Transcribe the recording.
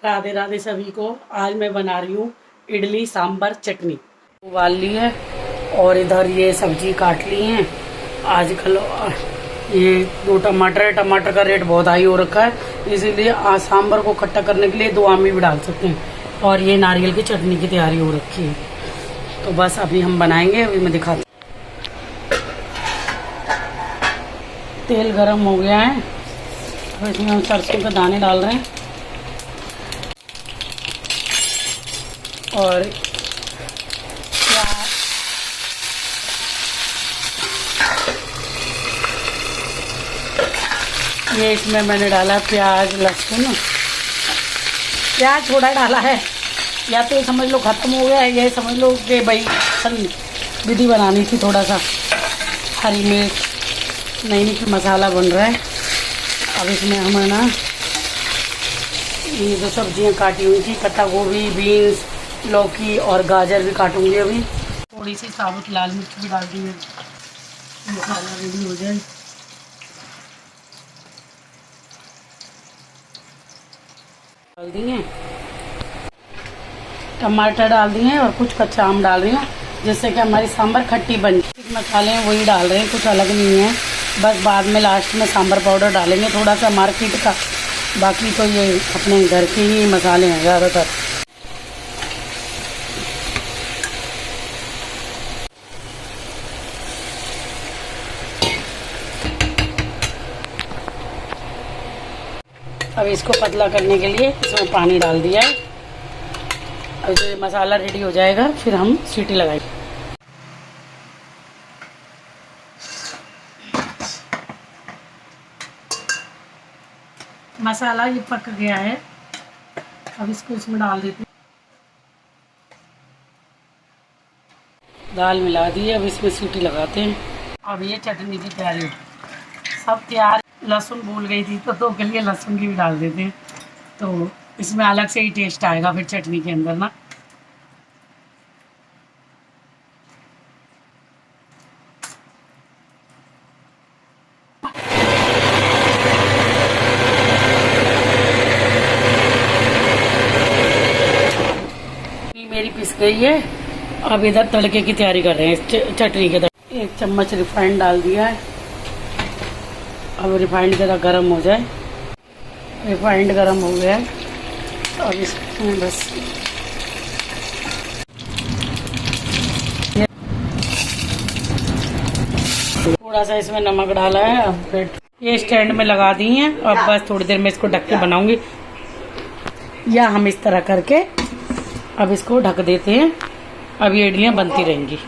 राधे राधे सभी को। आज मैं बना रही हूँ इडली सांभर चटनी। उबाल ली है और इधर ये सब्जी काट ली है। आजकल ये 2 टमाटर है, टमाटर का रेट बहुत हाई हो रखा है, इसीलिए आज सांभर को खट्टा करने के लिए 2 आमी भी डाल सकते हैं। और ये नारियल की चटनी की तैयारी हो रखी है, तो बस अभी हम बनाएंगे। अभी मैं दिखाती हूँ। तेल गरम हो गया है, तो इसमें हम सरसों के दाने डाल रहे हैं और ये इसमें मैंने डाला प्याज लहसुन। प्याज थोड़ा डाला है, या तो ये समझ लो ख़त्म हो गया है, ये समझ लो कि भाई विधि बनानी थी। थोड़ा सा हरी मिर्च, नहीं मसाला बन रहा है। अब इसमें हम है ना ये जो सब्जियां काटी हुई थी, पत्ता गोभी, बीन्स, लौकी और गाजर भी काटूंगी। अभी थोड़ी सी साबुत लाल मिर्च भी डाल दी है, मसाला रेडी हो जाए। डाल दिए टमाटर, डाल दिए और कुछ कच्चा आम डाल रही हूँ, जिससे कि हमारी सांभर खट्टी बन जाए। मसाले हैं वही डाल रहे हैं, कुछ अलग नहीं है। बस बाद में लास्ट में सांभर पाउडर डालेंगे, थोड़ा सा मार्केट का। बाकी तो ये अपने घर के ही मसाले हैं ज़्यादातर। अब इसको पतला करने के लिए इसमें पानी डाल दिया है। अब जो ये मसाला रेडी हो जाएगा, फिर हम सीटी लगाएंगे। मसाला ये पक गया है, अब इसको इसमें डाल देते हैं। दाल मिला दी है, अब इसमें सीटी लगाते हैं। अब ये चटनी की तैयारी हो, सब तैयार। लहसुन भूल गई थी, तो 2 के लिए लहसुन की भी डाल देते हैं, तो इसमें अलग से ही टेस्ट आएगा फिर चटनी के अंदर ना। मेरी पिस गई है। अब इधर तड़के की तैयारी कर रहे हैं चटनी के। 1 चम्मच रिफाइंड डाल दिया है। अब रिफाइंड ज़रा गर्म हो जाए। रिफाइंड गर्म हो गया है, अब इसमें बस थोड़ा सा इसमें नमक डाला है। अब फिर ये स्टैंड में लगा दी हैं। अब बस थोड़ी देर में इसको ढक के बनाऊंगी, या हम इस तरह करके अब इसको ढक देते हैं। अब ये इडलियाँ बनती रहेंगी।